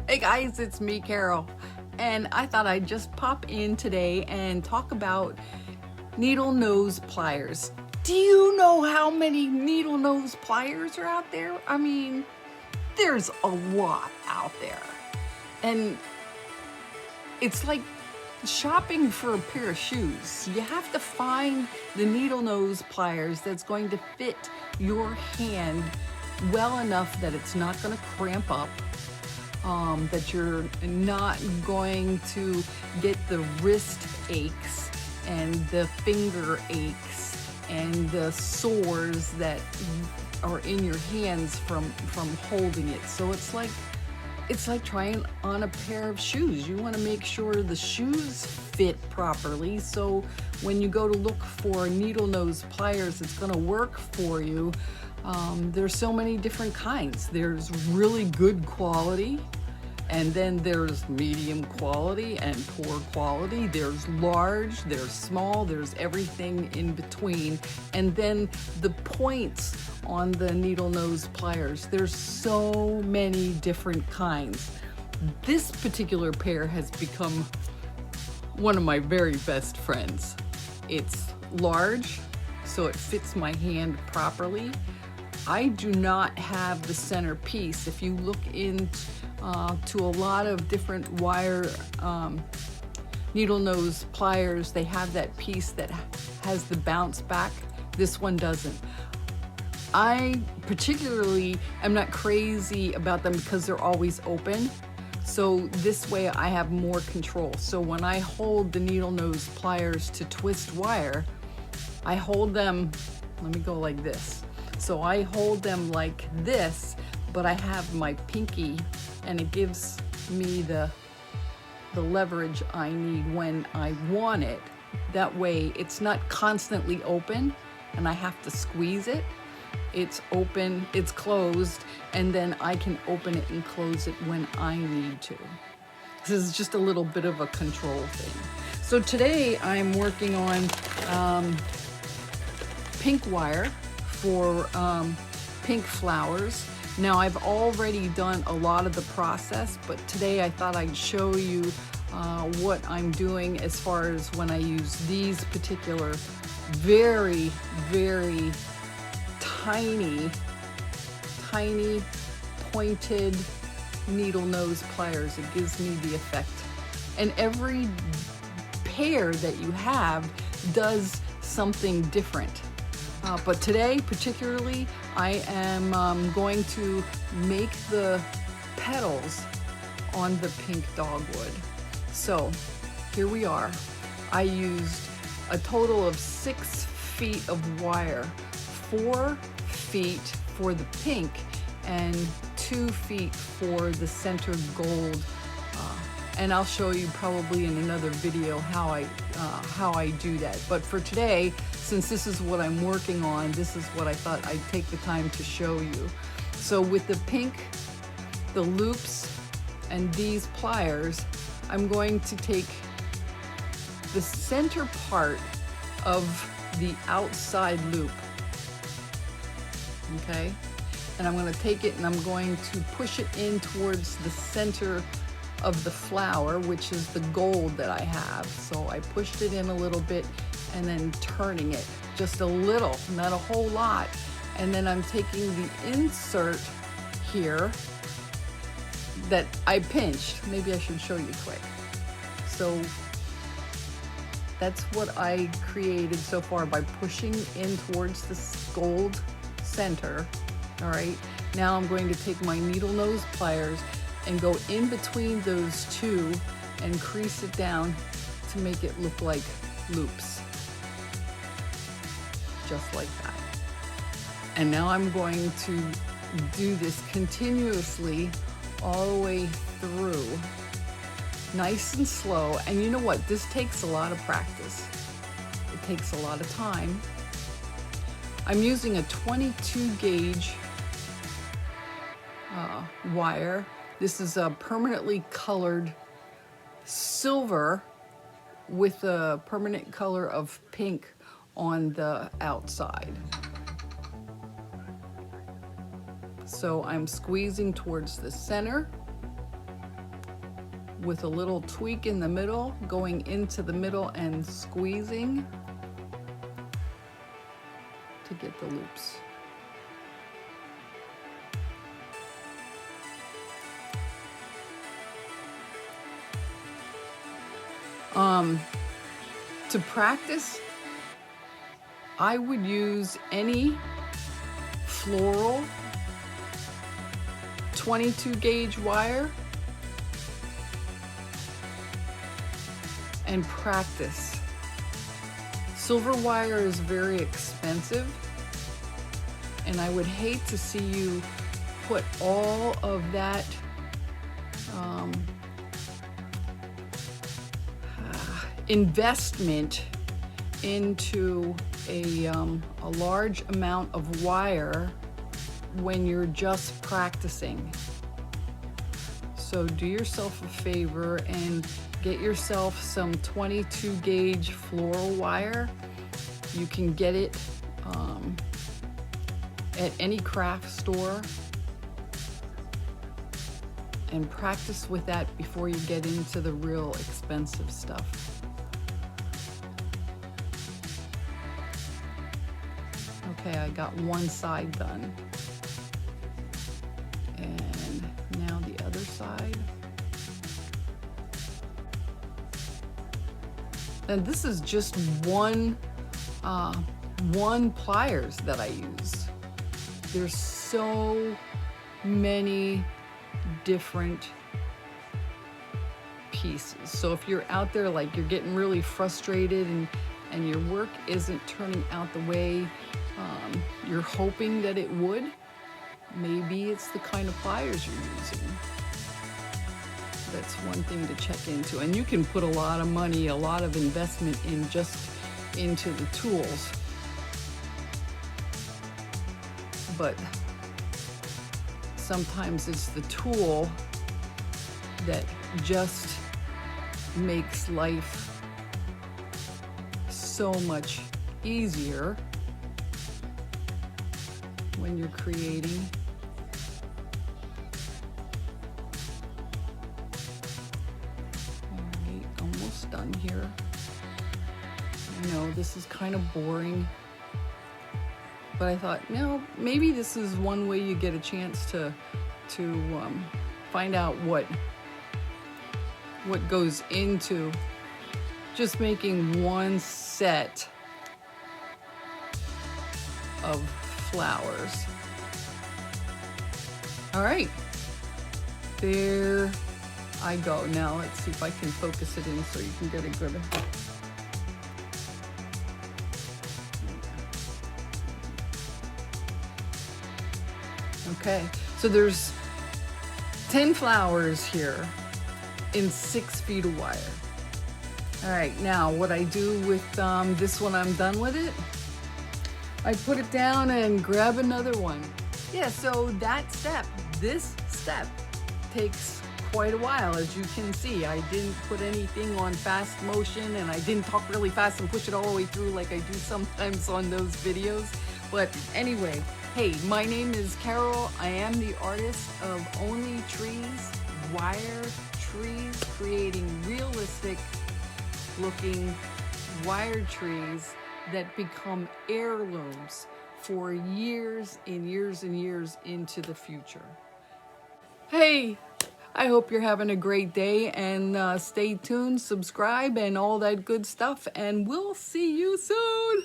Hey guys, it's me, Carol, and I thought I'd just pop in today and talk about needle nose pliers. Do you know how many needle nose pliers are out there? I mean, there's a lot out there. And it's like shopping for a pair of shoes. You have to find the needle nose pliers that's going to fit your hand well enough that it's not going to cramp up, that you're not going to get the wrist aches and the finger aches and the sores that are in your hands from holding it. So it's like trying on a pair of shoes. You want to make sure the shoes fit properly, so when you go to look for needle nose pliers, it's going to work for you. There's so many different kinds. There's really good quality, and then there's medium quality and poor quality. There's large, there's small, there's everything in between. And then the points on the needle nose pliers, there's so many different kinds. This particular pair has become one of my very best friends. It's large, so it fits my hand properly. I do not have the center piece. If you look into a lot of different wire needle nose pliers, they have that piece that has the bounce back. This one doesn't. I particularly am not crazy about them because they're always open. So this way I have more control. So when I hold the needle nose pliers to twist wire, I hold them, let me go like this. So I hold them like this, but I have my pinky and it gives me the leverage I need when I want it. That way it's not constantly open and I have to squeeze it. It's open, it's closed, and then I can open it and close it when I need to. This is just a little bit of a control thing. So today I'm working on pink wire for pink flowers. Now I've already done a lot of the process, but today I thought I'd show you what I'm doing as far as when I use these particular very, very tiny pointed needle nose pliers. It gives me the effect. And every pair that you have does something different. But today, particularly, I am going to make the petals on the pink dogwood. So here we are. I used a total of 6 feet of wire, 4 feet for the pink and 2 feet for the center gold. And I'll show you probably in another video how I do that. But for today, since this is what I'm working on, this is what I thought I'd take the time to show you. So with the pink, the loops, and these pliers, I'm going to take the center part of the outside loop, okay? And I'm going to take it and I'm going to push it in towards the center of the flower, which is the gold that I have. So I pushed it in a little bit and then turning it just a little, not a whole lot. And then I'm taking the insert here that I pinched. Maybe I should show you quick. So that's what I created so far by pushing in towards this gold center. All right, now I'm going to take my needle nose pliers and go in between those two and crease it down to make it look like loops. Just like that. And now I'm going to do this continuously all the way through, nice and slow. And you know what? This takes a lot of practice. It takes a lot of time. I'm using a 22 gauge wire. This is a permanently colored silver with a permanent color of pink on the outside. So I'm squeezing towards the center with a little tweak in the middle, going into the middle and squeezing to get the loops. To practice, I would use any floral 22 gauge wire and practice. Silver wire is very expensive, and I would hate to see you put all of that investment into a large amount of wire when you're just practicing. So do yourself a favor and get yourself some 22 gauge floral wire. You can get it at any craft store, and practice with that before you get into the real expensive stuff. Okay, I got one side done. And now the other side. And this is just one pliers that I use. There's so many different pieces. So if you're out there like you're getting really frustrated and your work isn't turning out the way you're hoping that it would, maybe it's the kind of pliers you're using. That's one thing to check into. And you can put a lot of money, a lot of investment into the tools. But sometimes it's the tool that just makes life so much easier when you're creating. Alright, almost done here. I know this is kind of boring, but I thought, maybe this is one way you get a chance to find out what goes into just making one set of flowers. All right, there I go. Now let's see if I can focus it in so you can get a good. Okay, so there's 10 flowers here in 6 feet of wire. All right, now what I do with this one, I'm done with it. I put it down and grab another one. Yeah, so this step takes quite a while, as you can see. I didn't put anything on fast motion, and I didn't talk really fast and push it all the way through like I do sometimes on those videos. But anyway, hey, my name is Carol. I am the artist of Only Trees, Wire Trees, creating realistic looking wired trees that become heirlooms for years and years and years into the future. Hey, I hope you're having a great day, and stay tuned, subscribe, and all that good stuff, and we'll see you soon.